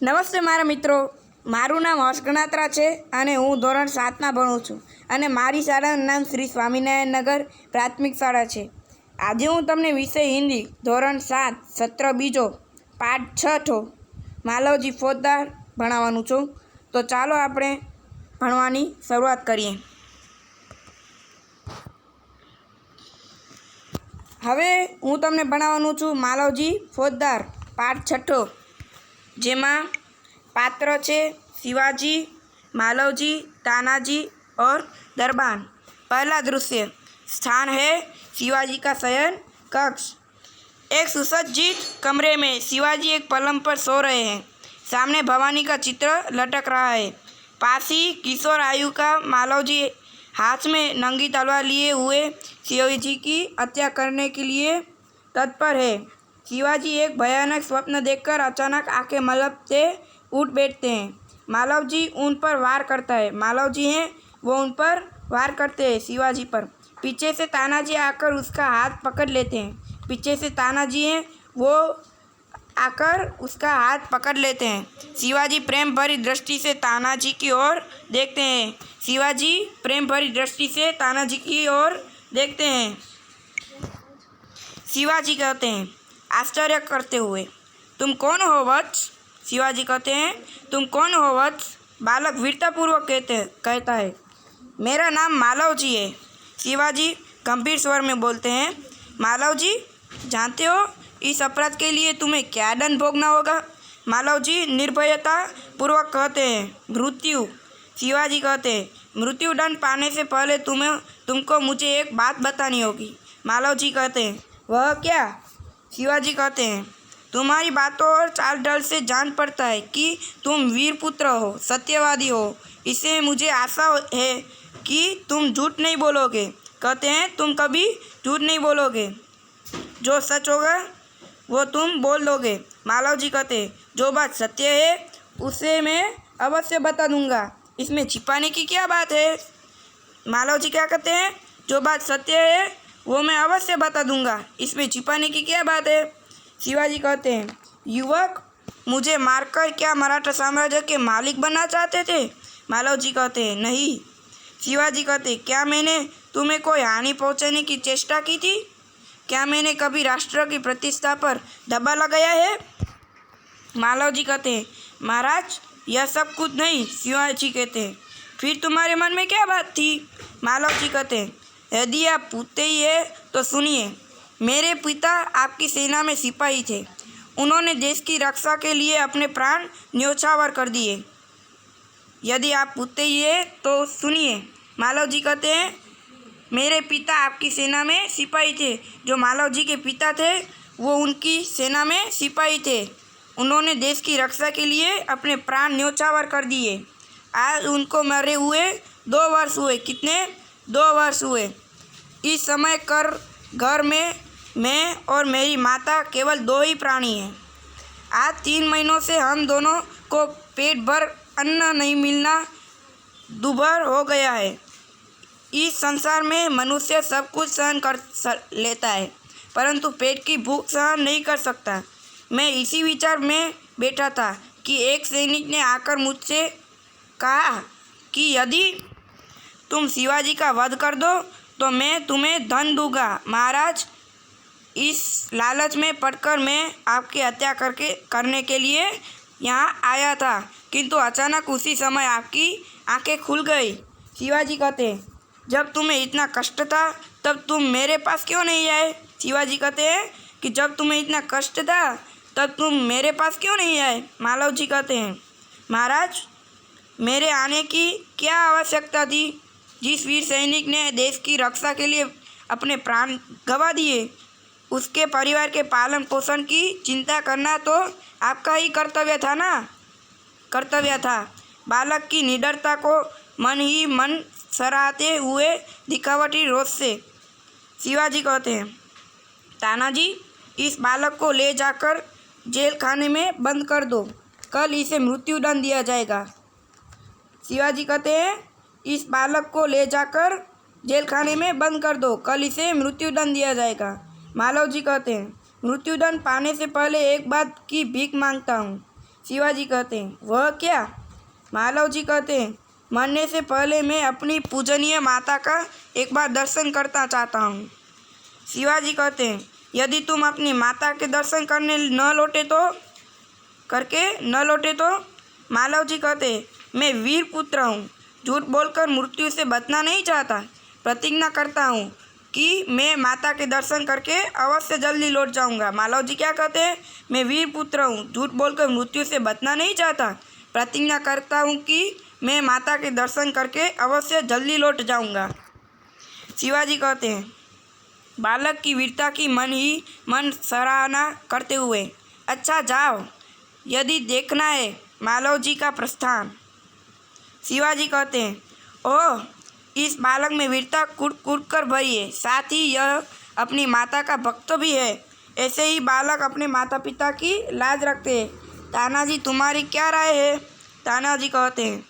નમસ્તે મારા મિત્રો, મારું નામ હર્ષ ગણાત્રા છે અને હું ધોરણ 7માં ભણું છું અને મારી શાળાનું નામ શ્રી સ્વામિનારાયણ નગર પ્રાથમિક શાળા છે. આજે હું તમને વિષય હિન્દી ધોરણ 7 સત્ર બીજો પાઠ 6 માલવજી ફોજદાર ભણાવવાનું છું. તો ચાલો આપણે ભણવાની શરૂઆત કરીએ. હવે હું તમને ભણાવવાનું છું માલવજી ફોજદાર પાઠ 6, જેમાં पात्र छे शिवाजी, मालवजी, तानाजी और दरबान. पहला दृश्य, स्थान है शिवाजी का शयन कक्ष. एक सुसज्जित कमरे में शिवाजी एक पलंग पर सो रहे हैं. सामने भवानी का चित्र लटक रहा है. पास ही किशोर आयु का मालवजी हाथ में नंगी तलवार लिए हुए शिवाजी की हत्या करने के लिए तत्पर है. शिवाजी एक भयानक स्वप्न देखकर अचानक आंखें मलते उठ बैठते हैं. मालवजी उन पर वार करता है. मालवजी हैं वो उन पर वार करते हैं शिवाजी पर. पीछे से तानाजी आकर उसका हाथ पकड़ लेते हैं. पीछे से तानाजी हैं वो आकर उसका हाथ पकड़ लेते हैं. शिवाजी प्रेम भरी दृष्टि से तानाजी की ओर देखते हैं. शिवाजी प्रेम भरी दृष्टि से तानाजी की ओर देखते हैं. शिवाजी कहते हैं आश्चर्य करते हुए, तुम कौन हो वत्स? शिवाजी कहते हैं, तुम कौन हो वत्स? बालक वीरतापूर्वक कहता है, मेरा नाम मालवजी है. शिवाजी गंभीर स्वर में बोलते हैं, मालवजी, जानते हो इस अपराध के लिए तुम्हें क्या दंड भोगना होगा? मालवजी निर्भयता पूर्वक कहते हैं, मृत्यु. शिवाजी कहते हैं, मृत्यु दंड पाने से पहले तुमको मुझे एक बात बतानी होगी. मालवजी कहते हैं, वह क्या? शिवाजी कहते हैं, तुम्हारी बातों और चाल ढल से जान पड़ता है कि तुम वीर पुत्र हो, सत्यवादी हो. इससे मुझे आशा है कि तुम झूठ नहीं बोलोगे. कहते हैं, तुम कभी झूठ नहीं बोलोगे. जो सच होगा वो तुम बोल दोगे. मालवजी कहते हैं, जो बात सत्य है उसे मैं अवश्य बता दूंगा. इसमें छिपाने की क्या बात है? मालवजी क्या कहते हैं, जो बात सत्य है वो मैं अवश्य बता दूंगा. इसमें छिपाने की क्या बात है? शिवाजी कहते हैं, युवक, मुझे मारकर क्या मराठा साम्राज्य के मालिक बनना चाहते थे? मालवजी कहते हैं, नहीं. शिवाजी कहते हैं, क्या मैंने तुम्हें कोई हानि पहुंचाने की चेष्टा की थी? क्या मैंने कभी राष्ट्र की प्रतिष्ठा पर दबा लगाया है? मालवजी कहते हैं, महाराज, यह सब कुछ नहीं. शिवाजी कहते हैं, फिर तुम्हारे मन में क्या बात थी? मालवजी कहते हैं, यदि आप पूछते ही है तो सुनिए. मेरे पिता आपकी सेना में सिपाही थे. उन्होंने देश की रक्षा के लिए अपने प्राण न्योछावर कर दिए. यदि आप पूछते ही है तो सुनिए. मालवजी कहते हैं, मेरे पिता आपकी सेना में सिपाही थे. जो मालवजी के पिता थे वो उनकी सेना में सिपाही थे. उन्होंने देश की रक्षा के लिए अपने प्राण न्योछावर कर दिए. आज उनको मरे हुए 2 वर्ष हुए. कितने? 2 वर्ष हुए. इस समय घर में मैं और मेरी माता केवल 2 ही प्राणी हैं. आज 3 महीनों से हम दोनों को पेट भर अन्न नहीं मिलना दुभर हो गया है. इस संसार में मनुष्य सब कुछ सहन कर लेता है, परंतु पेट की भूख सहन नहीं कर सकता. मैं इसी विचार में बैठा था कि एक सैनिक ने आकर मुझसे कहा कि यदि तुम शिवाजी का वध कर दो तो मैं तुम्हें धन दूंगा. महाराज, इस लालच में पड़कर मैं आपकी हत्या करने के लिए यहाँ आया था, किंतु अचानक उसी समय आपकी आंखें खुल गई. शिवाजी कहते हैं, जब तुम्हें इतना कष्ट था तब तुम मेरे पास क्यों नहीं आए? शिवाजी कहते हैं कि जब तुम्हें इतना कष्ट था तब तुम मेरे पास क्यों नहीं आए? मालवजी कहते हैं, महाराज, मेरे आने की क्या आवश्यकता थी? जिस वीर सैनिक ने देश की रक्षा के लिए अपने प्राण गंवा दिए, उसके परिवार के पालन पोषण की चिंता करना तो आपका ही कर्तव्य था ना. कर्तव्य था. बालक की निडरता को मन ही मन सराहते हुए दिखावटी रोष से शिवाजी कहते हैं, तानाजी, इस बालक को ले जाकर जेल खाने में बंद कर दो. कल इसे मृत्यु दंड दिया जाएगा. शिवाजी कहते हैं, इस बालक को ले जाकर जेल खाने में बंद कर दो. कल इसे मृत्यु दंड दिया जाएगा. मालवजी कहते हैं, मृत्युदंड पाने से पहले एक बात की भीख मांगता हूँ. शिवाजी कहते हैं, वह क्या? मालव जी कहते हैं, मरने से पहले मैं अपनी पूजनीय माता का एक बार दर्शन करना चाहता हूँ। शिवाजी कहते हैं, यदि तुम अपनी माता के दर्शन करने न लौटे तो? मालव जी कहते हैं, मैं वीर पुत्र हूँ, झूठ बोलकर मृत्यु से बचना नहीं चाहता। प्रतिज्ञा करता हूँ कि मैं माता के दर्शन करके अवश्य जल्दी लौट जाऊँगा। मालव जी क्या कहते हैं? मैं वीर पुत्र हूँ, झूठ बोलकर मृत्यु से बचना नहीं चाहता। प्रतिज्ञा करता हूँ कि मैं माता के दर्शन करके अवश्य जल्दी लौट जाऊँगा। शिवाजी कहते हैं, बालक की वीरता की मन सराहना करते हुए, अच्छा जाओ, यदि देखना है मालव जी का प्रस्थान। शिवाजी कहते हैं, ओह, इस बालक में वीरता कूट कूट कर भरी है, साथ ही यह अपनी माता का भक्त भी है। ऐसे ही बालक अपने माता पिता की लाज रखते हैं। तानाजी, तुम्हारी क्या राय है? तानाजी कहते हैं,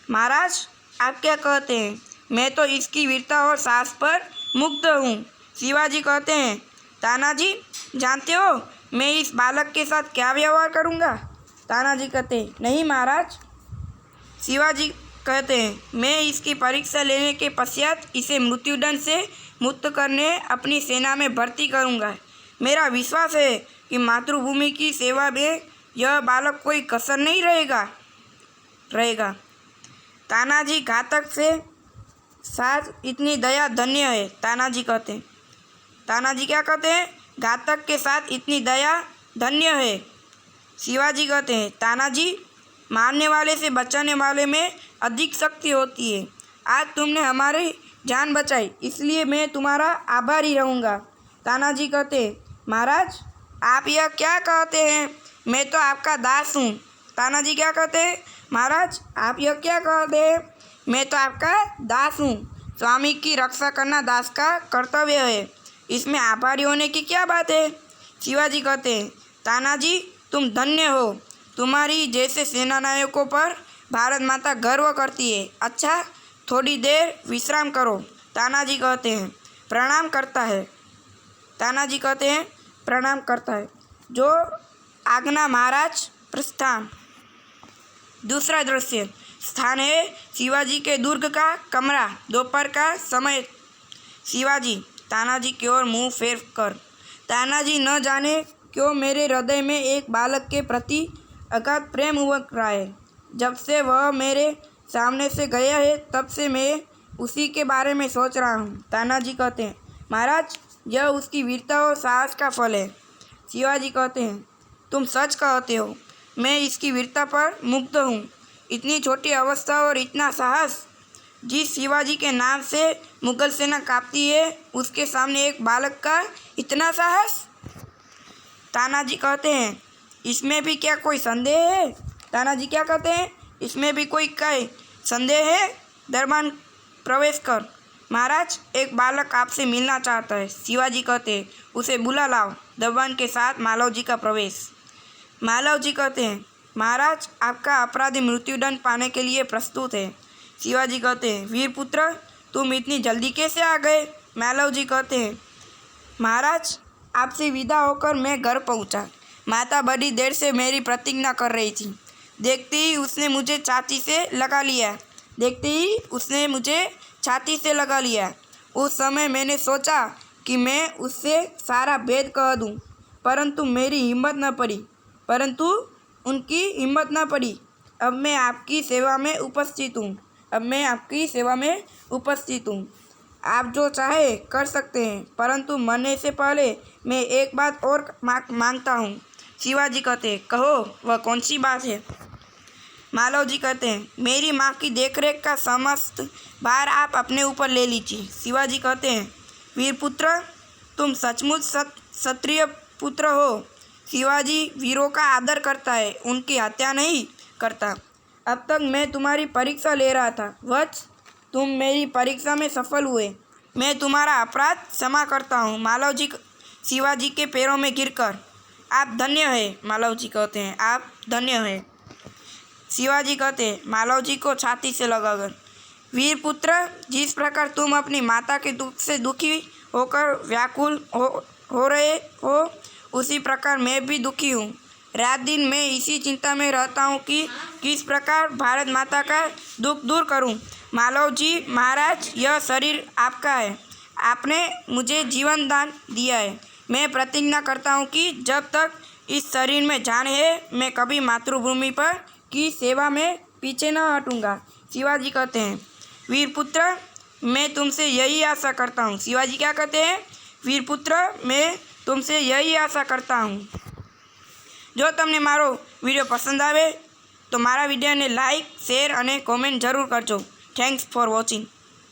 महाराज, आप क्या कहते हैं? मैं तो इसकी वीरता और साहस पर मुग्ध हूँ। शिवाजी कहते हैं, तानाजी, जानते हो मैं इस बालक के साथ क्या व्यवहार करूँगा? तानाजी कहते हैं, नहीं महाराज। शिवाजी कहते हैं, मैं इसकी परीक्षा लेने के पश्चात इसे मृत्युदंड से मुक्त करने अपनी सेना में भर्ती करूँगा। मेरा विश्वास है कि मातृभूमि की सेवा में यह बालक कोई कसर नहीं रहेगा। तानाजी, घातक से साथ इतनी दया धन्य है। तानाजी कहते हैं, तानाजी क्या कहते हैं? घातक के साथ इतनी दया धन्य है। शिवाजी कहते हैं, तानाजी, मारने वाले से बचाने वाले में अधिक शक्ति होती है। आज तुमने हमारी जान बचाई, इसलिए मैं तुम्हारा आभारी रहूँगा। तानाजी कहते हैं, महाराज, आप यह क्या कहते हैं? मैं तो आपका दास हूँ। तानाजी क्या कहते हैं? महाराज, आप यह क्या कहते हैं? मैं तो आपका दास हूँ। स्वामी की रक्षा करना दास का कर्तव्य है, इसमें आभारी होने की क्या बात है? शिवाजी कहते हैं, तानाजी, तुम धन्य हो। तुम्हारी जैसे सेनानायकों पर भारत माता गर्व करती है। अच्छा, थोड़ी देर विश्राम करो। तानाजी कहते हैं, प्रणाम करता है। तानाजी कहते हैं, प्रणाम करता है। जो आज्ञा महाराज। प्रस्थान। दूसरा दृश्य स्थान है शिवाजी के दुर्ग का कमरा। दोपहर का समय। शिवाजी तानाजी की ओर मुंह फेर कर, तानाजी, न जाने क्यों मेरे हृदय में एक बालक के प्रति अगाध प्रेम उमड़ रहा है। जब से वह मेरे सामने से गया है तब से मैं उसी के बारे में सोच रहा हूँ। तानाजी कहते हैं, महाराज, यह उसकी वीरता और साहस का फल है। शिवाजी कहते हैं, तुम सच कहते हो, मैं इसकी वीरता पर मुग्ध हूँ। इतनी छोटी अवस्था और इतना साहस। जिस शिवाजी के नाम से मुगल सेना कांपती है, उसके सामने एक बालक का इतना साहस। तानाजी कहते हैं, इसमें भी क्या कोई संदेह है? तानाजी क्या कहते हैं? इसमें भी कोई संदेह है? दरबार प्रवेश कर। महाराज, एक बालक आपसे मिलना चाहता है। शिवाजी कहते हैं, उसे बुला लाओ। दरबार के साथ मालव जी का प्रवेश। मालव जी कहते हैं, महाराज, आपका अपराधी मृत्युदंड पाने के लिए प्रस्तुत है। शिवाजी कहते हैं, वीर पुत्र, तुम इतनी जल्दी कैसे आ गए? मालव जी कहते हैं, महाराज, आपसे विदा होकर मैं घर पहुंचा। माता बड़ी देर से मेरी प्रतीक्षा कर रही थी। देखते ही उसने मुझे छाती से लगा लिया। उस समय मैंने सोचा कि मैं उससे सारा भेद कह दूं, परंतु उनकी हिम्मत न पड़ी। अब मैं आपकी सेवा में उपस्थित हूँ। आप जो चाहे कर सकते हैं, परंतु मरने से पहले मैं एक बात और मांगता हूँ। शिवाजी कहते हैं, कहो, वह कौन सी बात है? मालव जी कहते हैं, मेरी माँ की देखरेख का समस्त भार आप अपने ऊपर ले लीजिए। शिवाजी कहते हैं, वीर पुत्र, तुम सचमुच क्षत्रिय पुत्र हो। शिवाजी वीरों का आदर करता है, उनकी हत्या नहीं करता। अब तक मैं तुम्हारी परीक्षा ले रहा था, वत्स, तुम मेरी परीक्षा में सफल हुए। मैं तुम्हारा अपराध क्षमा करता हूँ। मालव जी शिवाजी के पैरों में गिरकर, आप धन्य है। मालव जी कहते हैं, आप धन्य है। शिवाजी कहते हैं, मालव जी को छाती से लगाकर, वीर पुत्र, जिस प्रकार तुम अपनी माता के दुख से दुखी होकर व्याकुल हो रहे हो, उसी प्रकार मैं भी दुखी हूँ। रात दिन मैं इसी चिंता में रहता हूँ कि किस प्रकार भारत माता का दुख दूर करूँ। मालव जी महाराज, यह शरीर आपका है, आपने मुझे जीवन दान दिया है। मैं प्रतिज्ञा करता हूँ कि जब तक इस शरीर में जान है मैं कभी मातृभूमि पर की सेवा में पीछे न हटूँगा। शिवाजी कहते हैं, वीरपुत्र मैं तुमसे यही आशा करता हूँ। शिवाजी क्या कहते हैं? वीरपुत्र मैं तुमसे यही आशा करता हूँ। जो तमने मारो विडियो पसंद आवे तो मारा विडियो ने लाइक, शेर और कॉमेंट जरूर करजो। Thanks for watching.